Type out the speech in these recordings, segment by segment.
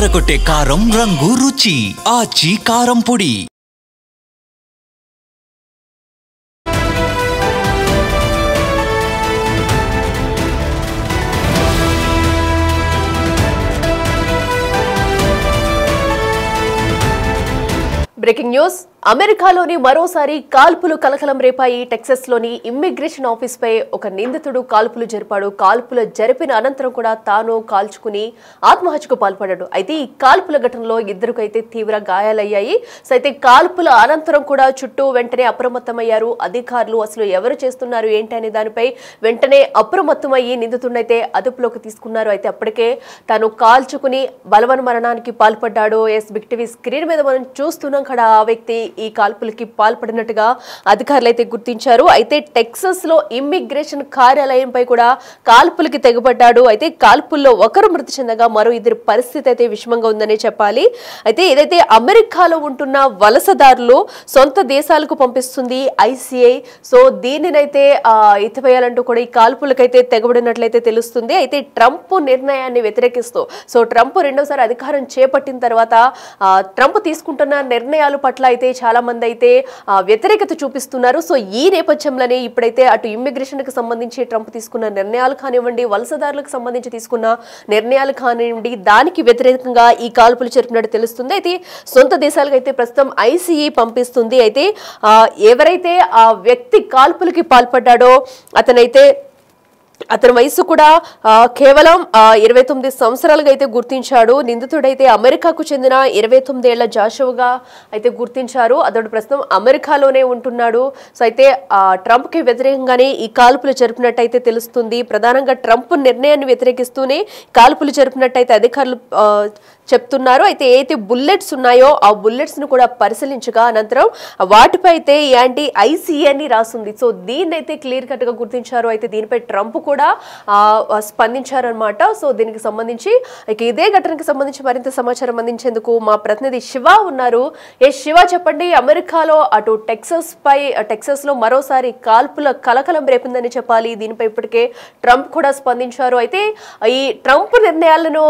అదరగొట్టే కారం రంగు రుచి ఆచి కారం పొడి. Breaking news. అమెరికాలోని మరోసారి కాల్పులు కలకలం రేపాయి. టెక్సాస్లోని ఇమ్మిగ్రేషన్ ఆఫీస్పై ఒక నిందితుడు కాల్పులు జరిపాడు. కాల్పులు జరిపిన అనంతరం కూడా తాను కాల్చుకుని ఆత్మహత్యకు పాల్పడ్డాడు. అయితే ఈ కాల్పుల ఘటనలో ఇద్దరికైతే తీవ్ర గాయాలయ్యాయి. సో అయితే కాల్పుల అనంతరం కూడా చుట్టూ వెంటనే అప్రమత్తమయ్యారు అధికారులు. అసలు ఎవరు చేస్తున్నారు ఏంటి అనే దానిపై వెంటనే అప్రమత్తమయ్యి నిందితుడినైతే అదుపులోకి తీసుకున్నారు. అయితే అప్పటికే తాను కాల్చుకుని బలవన మరణానికి పాల్పడ్డాడు. బిగ్ టీవీ స్క్రీన్ మీద మనం చూస్తున్నాం కదా, ఆ వ్యక్తి ఈ కాల్పులకి పాల్పడినట్టుగా అధికారులు అయితే గుర్తించారు. అయితే టెక్సాస్ లో ఇమ్మిగ్రేషన్ కార్యాలయంపై కూడా కాల్పులకి తెగబడ్డాడు. అయితే కాల్పుల్లో ఒకరు మృతి చెందగా మరో ఇద్దరి పరిస్థితి అయితే విషమంగా ఉందనే చెప్పాలి. అయితే ఏదైతే అమెరికాలో ఉంటున్న వలసదారులు సొంత దేశాలకు పంపిస్తుంది ఐసీఐ. సో దీనినైతే ఎత్తివేయాలంటూ కూడా ఈ కాల్పులకైతే తెగబడినట్లయితే తెలుస్తుంది. అయితే ట్రంప్ నిర్ణయాన్ని వ్యతిరేకిస్తూ ట్రంప్ రెండోసారి అధికారం చేపట్టిన తర్వాత ట్రంప్ తీసుకుంటున్న నిర్ణయాల పట్ల అయితే చాలా మంది అయితే వ్యతిరేకత చూపిస్తున్నారు. సో ఈ నేపథ్యంలోనే ఇప్పుడైతే అటు ఇమ్మిగ్రేషన్ కి సంబంధించి ట్రంప్ తీసుకున్న నిర్ణయాలు కానివ్వండి, వలసదారులకు సంబంధించి తీసుకున్న నిర్ణయాలు కానివ్వండి, దానికి వ్యతిరేకంగా ఈ కాల్పులు జరిపినట్టు తెలుస్తుంది. అయితే సొంత దేశాలకు అయితే ప్రస్తుతం ఐసీఈ పంపిస్తుంది. అయితే ఎవరైతే ఆ వ్యక్తి కాల్పులకి పాల్పడ్డాడో అతని వయసు కూడా కేవలం 29 సంవత్సరాలుగా అయితే గుర్తించాడు. నిందితుడైతే అమెరికాకు చెందిన 29 ఏళ్ల జాషువాగా అయితే గుర్తించారు. అతడు ప్రస్తుతం అమెరికాలోనే ఉంటున్నాడు. సో అయితే ట్రంప్ కి వ్యతిరేకంగానే ఈ కాల్పులు జరిపినట్టయితే తెలుస్తుంది. ప్రధానంగా ట్రంప్ నిర్ణయాన్ని వ్యతిరేకిస్తూనే కాల్పులు జరిపినట్టయితే అధికారులు చెప్తున్నారు. అయితే ఏదైతే బుల్లెట్స్ ఉన్నాయో ఆ బుల్లెట్స్ ను కూడా పరిశీలించగా అనంతరం వాటిపై అయితే యాంటీ ఐసీఏ అని రాస్తుంది. సో దీన్ని అయితే క్లియర్ కట్ గా గుర్తించారు. అయితే దీనిపై ట్రంప్ కూడా స్పందించారనమాట. సో దీనికి సంబంధించి ఇదే ఘటనకు సంబంధించి మరింత సమాచారం అందించేందుకు మా ప్రతినిధి శివ ఉన్నారు. శివ, చెప్పండి. అమెరికాలో అటు టెక్సాస్ లో మరోసారి కాల్పుల కలకలం రేపిందని చెప్పాలి. దీనిపై ఇప్పటికే ట్రంప్ కూడా స్పందించారు. అయితే ఈ ట్రంప్ నిర్ణయాలను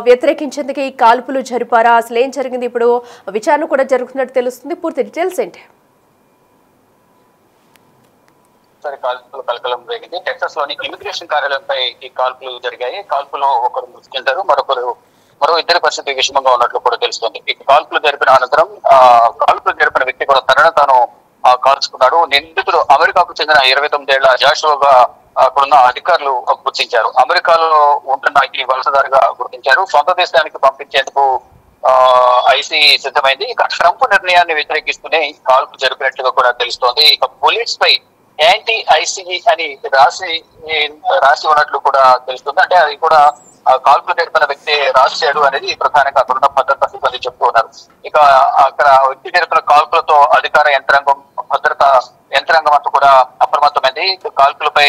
వ్యతిరేకించేందుకు ఈ కాల్పులు జరిపారా? అసలు ఏం జరిగింది? ఇప్పుడు విచారణ కూడా జరుగుతున్నట్టు తెలుస్తుంది. పూర్తి డీటెయిల్స్ ఏంటి? కాల్పులు కలకలం రేగింది. టెక్సాస్ లోని ఇమిగ్రేషన్ కార్యాలయంపై ఈ కాల్పులు జరిగాయి. కాల్పులో ఒకరు మృతి చెందారు, మరో ఇద్దరి పరిస్థితి విషమంగా ఉన్నట్లు కూడా తెలుస్తుంది. ఈ కాల్పులు జరిపిన అనంతరం కాల్పులు జరిపిన వ్యక్తి కూడా తనను తాను కాల్చుకున్నాడు. నిందితుడు అమెరికాకు చెందిన 29 ఏళ్ల జాషువాగా అక్కడున్న అధికారులు గుర్తించారు. అమెరికాలో ఉంటున్న ఈ వలసదారిగా గుర్తించారు. సొంత దేశానికి పంపించేందుకు ఐసీఈ సిద్ధమైంది. ఇక ట్రంప్ నిర్ణయాన్ని వ్యతిరేకిస్తూనే కాల్పు జరిపినట్లుగా కూడా తెలుస్తోంది. ఇక బుల్లెట్స్ పై యాంటీ ఐసీఈ అని రాసి ఉన్నట్లు కూడా తెలుస్తుంది. అంటే అది కూడా కాల్పులు జరిపిన వ్యక్తి రాశాడు అనేది ప్రధానంగా అక్కడున్న భద్రతా సిబ్బంది చెప్తూ ఉన్నారు. ఇక అక్కడ వ్యక్తి జరిపిన కాల్పులతో అధికార యంత్రాంగం, భద్రతా యంత్రాంగం అంతా కూడా అప్రమత్తమైంది. కాల్పులపై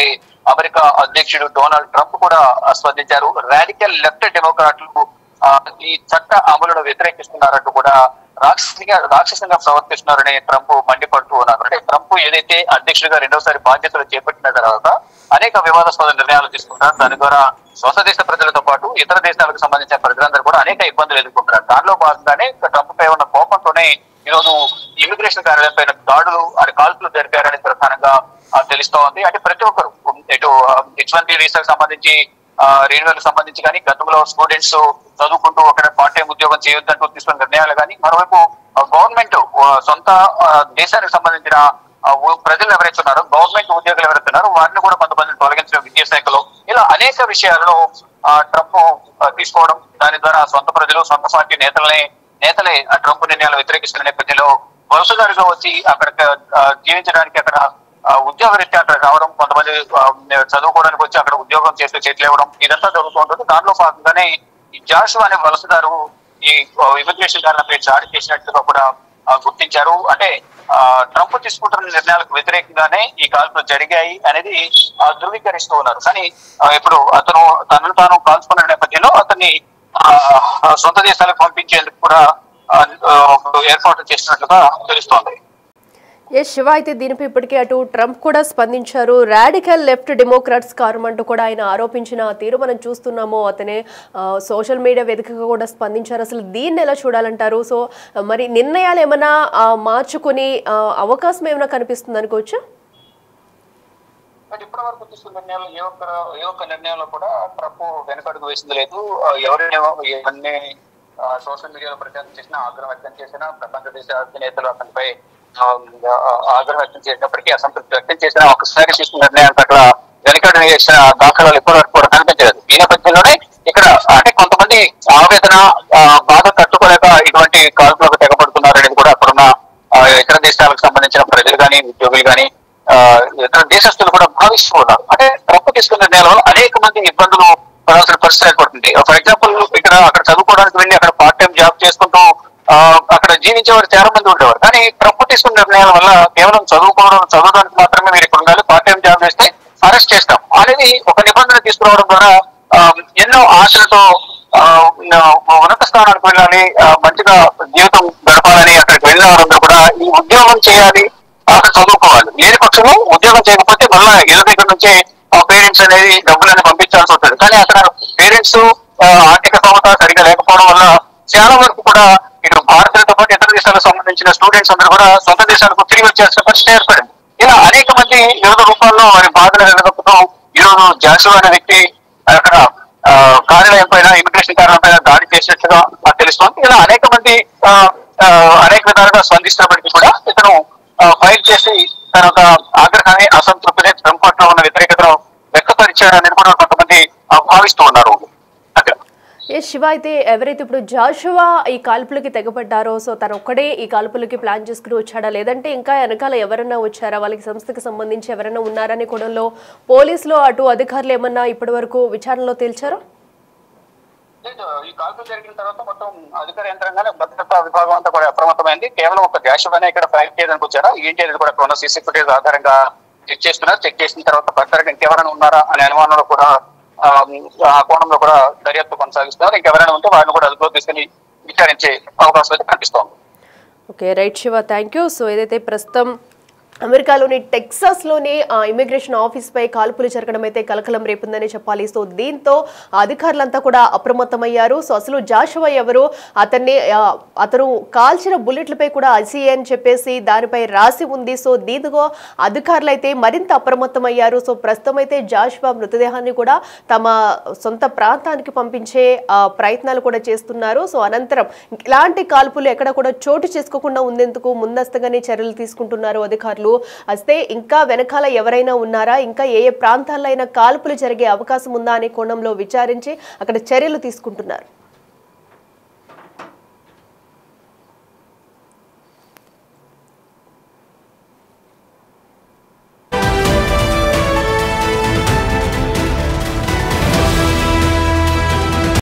అమెరికా అధ్యక్షుడు డొనాల్డ్ ట్రంప్ కూడా స్పందించారు. రాడికల్ లెఫ్ట్ డెమోక్రాట్లు ఈ చట్ట అమలును వ్యతిరేకిస్తున్నారంటూ కూడా రాక్షసంగా ప్రవర్తిస్తున్నారని ట్రంప్ మండిపడుతూ ఉన్నారు. అంటే ట్రంప్ ఏదైతే అధ్యక్షుడిగా రెండోసారి బాధ్యతలు చేపట్టిన తర్వాత అనేక వివాదాస్పద నిర్ణయాలు తీసుకుంటారు. దాని ద్వారా సొంత దేశ ప్రజలతో పాటు ఇతర దేశాలకు సంబంధించిన ప్రజలందరూ కూడా అనేక ఇబ్బందులు ఎదుర్కొంటారు. దానిలో భాగంగానే ట్రంప్ పై ఉన్న కోపంతోనే ఈరోజు ఇమిగ్రేషన్ కార్యాలయం పైన దాడులు కాల్పులు జరిపారని ప్రధానంగా తెలుస్తూ ఉంది. అంటే ప్రతి ఒక్కరు ఇటు H1B వీసాకు సంబంధించి రెన్యువల్ సంబంధించి కానీ, గతంలో స్టూడెంట్స్ చదువుకుంటూ అక్కడ పార్ట్ టైం ఉద్యోగం చేయొద్దంటూ తీసుకున్న నిర్ణయాలు కానీ, మరోవైపు గవర్నమెంట్ సొంత దేశానికి సంబంధించిన ప్రజలు ఎవరైతే ఉన్నారో, గవర్నమెంట్ ఉద్యోగులు ఎవరైతే ఉన్నారో వారిని కూడా కొంతమందిని తొలగించడం విద్యాశాఖలో, ఇలా అనేక విషయాలలో ట్రంప్ తీసుకోవడం, దాని ద్వారా సొంత ప్రజలు, సొంత పార్టీ నేతలే ట్రంప్ నిర్ణయాలు వ్యతిరేకిస్తున్న నేపథ్యంలో వలసదారుగా వచ్చి అక్కడ జీవించడానికి, అక్కడ ఉద్యోగరీత్యా అక్కడ రావడం, కొంతమంది చదువుకోవడానికి వచ్చి అక్కడ ఉద్యోగం చేస్తూ చేతులు ఇవ్వడం, ఇదంతా జరుగుతూ ఉంటుంది. దానిలో భాగంగానే ఈ జాషువా అనే వలసదారు ఈ ఇమిగ్రేషన్ కార్యాలయంపై దాడి చేసినట్టుగా కూడా గుర్తించారు. అంటే ట్రంప్ తీసుకుంటున్న నిర్ణయాలకు వ్యతిరేకంగానే ఈ కాల్పులు జరిగాయి అనేది ధృవీకరిస్తూ ఉన్నారు. కానీ ఇప్పుడు తనను తాను కాల్చుకున్న నేపథ్యంలో అతన్ని సొంత దేశాలకు పంపించేందుకు కూడా ఏర్పాట్లు చేసినట్లుగా తెలుస్తోంది. ఎస్ శివ, అయితే దీనిపై ఇప్పటికే అటు ట్రంప్ కూడా స్పందించారు. రాడికల్ లెఫ్ట్ డెమోక్రాట్స్ కారణం అంటూ కూడా ఆయన ఆరోపించిన తీరు మనం చూస్తున్నాము. అతనే సోషల్ మీడియా వేదికగా కూడా స్పందించారు. అసలు దీన్ని ఎలా చూడాలంటారు? సో మరి నిర్ణయాలు ఏమైనా మార్చుకుని అవకాశం ఏమైనా కనిపిస్తుంది అనుకోవచ్చు? ఇప్పటి వరకు తీసుకున్న నిర్ణయాలు ఏ ఒక్క నిర్ణయంలో కూడా ట్రంప్ వెనకడుగు వేసింది లేదు. ఎవరైనా ఇవన్నీ సోషల్ మీడియాలో ప్రచారం చేసినా, ఆగ్రహం వ్యక్తం చేసినా, ప్రపంచ దేశ అధినేతలు అతనిపై ఆగ్రహం వ్యక్తం చేసినప్పటికీ, అసంతృప్తి వ్యక్తం చేసిన ఒకసారి తీసుకున్న నిర్ణయానికి అట్లా వెనకడుగు వేసిన దాఖలాలు ఇప్పటి వరకు కూడా కనిపించలేదు. ఈ నేపథ్యంలోనే ఇక్కడ అంటే కొంతమంది ఆవేదన, బాధ తట్టుకోలేక ఇటువంటి కాల్పులకు తెగబడుతున్నారు అనేది కూడా అక్కడున్న ఇతర దేశాలకు సంబంధించిన ప్రజలు కానీ, ఉద్యోగులు కానీ, ఇతర దేశస్తులు కూడా భావిస్తూ ఉన్నారు. అంటే ట్రంప్ తీసుకున్న నిర్ణయాల వల్ల అనేక మంది ఇబ్బందులు పడాల్సిన పరిస్థితి ఏర్పడుతుంది. ఫర్ ఎగ్జాంపుల్ అక్కడ చదువుకోవడానికి వెళ్ళి అక్కడ పార్ట్ టైం జాబ్ చేసుకుంటూ అక్కడ జీవించేవారు చాలా మంది ఉండేవారు. కానీ ట్రంప్ తీసుకున్న నిర్ణయాల వల్ల కేవలం చదవడానికి మాత్రమే మీరు ఇక్కడ ఉండాలి, పార్ట్ టైం జాబ్ చేస్తే అరెస్ట్ చేస్తాం అనేది ఒక నిబంధన తీసుకురావడం ద్వారా ఎన్నో ఆశలతో ఉన్నత స్థానానికి వెళ్ళాలి, మంచిగా జీవితం గడపాలని అక్కడికి వెళ్ళిన వారందరూ కూడా ఈ ఉద్యోగం చేయాలి, అక్కడ చదువుకోవాలి. లేని పక్షంలో ఉద్యోగం చేయకపోతే మళ్ళా ఇళ్ళ దగ్గర నుంచే పేరెంట్స్ అనేది డబ్బులని పంపించాల్సి వస్తుంది. కానీ అక్కడ పేరెంట్స్ ఆర్థిక స్తోమత సరిగా లేకపోవడం వల్ల చాలా వరకు కూడా ఇటు భారతీయులతో పాటు ఇతర దేశాలకు సంబంధించిన స్టూడెంట్స్ అందరూ కూడా సొంత దేశాలకు తిరిగి వచ్చేసిన పరిస్థితి ఏర్పడింది. ఇలా అనేక మంది వివిధ రూపాల్లో వారి బాధలు ఎదుర్కొంటూ ఈరోజు జాషువా అనే వ్యక్తి అక్కడ కార్యాలయం పైన, ఇమిగ్రేషన్ కార్యాలయం పైన దాడి చేసినట్లుగా తెలుస్తోంది. ఇలా అనేక మంది అనేక విధాలుగా స్పందిస్తున్నప్పటికీ కూడా ఇతను ఫైల్ చేసి తన యొక్క ఆగ్రహాన్ని, అసంతృప్తిని, ట్రంప్ పట్ల ఉన్న వ్యతిరేకతను వ్యక్తపరిచాడు అనేది కూడా కొంతమంది భావిస్తూ ఉన్నారు. ఏ శివ, అయితే ఎవరైతే ఇప్పుడు జాషువా ఈ కాల్పులకి తెగబడ్డారో, సో తను ఒక్కడే ఈ కాల్పులకి ప్లాన్ చేసుకుని వచ్చాడా, లేదంటే ఇంకా వెనకాల ఎవరైనా వచ్చారా, వాళ్ళకి సంస్థకి సంబంధించి ఎవరైనా ఉన్నారనే కోణంలో పోలీసులు అటు అధికారులు ఏమన్నా ఇప్పటి వరకు విచారణలో తేల్చారా? ఈ కాల్పులు జరిగిన తర్వాత మొత్తం అధికార యంత్రాంగానే, భద్రతా విభాగం అంతా కూడా అప్రమత్తమైంది. కేవలం ఒక జాషువానే ఇక్కడ ఫైల్ చేయడానికి వచ్చారా ఏంటి అనేది కూడా ఉన్న సీసీ ఫుటేజ్ ఆధారంగా చెక్ చేస్తున్నారు. చెక్ చేసిన తర్వాత ఫర్దర్గా ఇంకెవరైనా ఉన్నారా అనే అనుమానంలో కూడా ఆ కోణంలో కూడా దర్యాప్తు కొనసాగిస్తున్నారు. ఇంకెవరైనా ఉంటే వారిని కూడా అదుపులో తీసుకుని విచారించే అవకాశం అయితే కనిపిస్తోంది. Okay, right Shiva, thank you. So ఏదైతే ప్రస్తుతం అమెరికాలోని టెక్సాస్లోని ఇమిగ్రేషన్ ఆఫీస్పై కాల్పులు జరగడం అయితే కలకలం రేపుందని చెప్పాలి. సో దీంతో అధికారులంతా కూడా అప్రమత్తమయ్యారు. సో అసలు జాషువా ఎవరు, అతను కాల్చిన బుల్లెట్లపై కూడా ఐసీఏ అని చెప్పేసి దానిపై రాసి ఉంది. సో దీంతో అధికారులు అయితే మరింత అప్రమత్తమయ్యారు. సో ప్రస్తుతం అయితే జాషువా మృతదేహాన్ని కూడా తమ సొంత ప్రాంతానికి పంపించే ప్రయత్నాలు కూడా చేస్తున్నారు. సో అనంతరం ఇలాంటి కాల్పులు ఎక్కడ కూడా చోటు చేసుకోకుండా ఉండేందుకు ముందస్తుగానే చర్యలు తీసుకుంటున్నారు అధికారులు. అయితే ఇంకా వెనకాల ఎవరైనా ఉన్నారా, ఇంకా ఏ ప్రాంతాల్లో అయినా కాల్పులు జరిగే అవకాశం ఉందా అనే కోణంలో విచారించి అక్కడ చర్యలు తీసుకుంటున్నారు.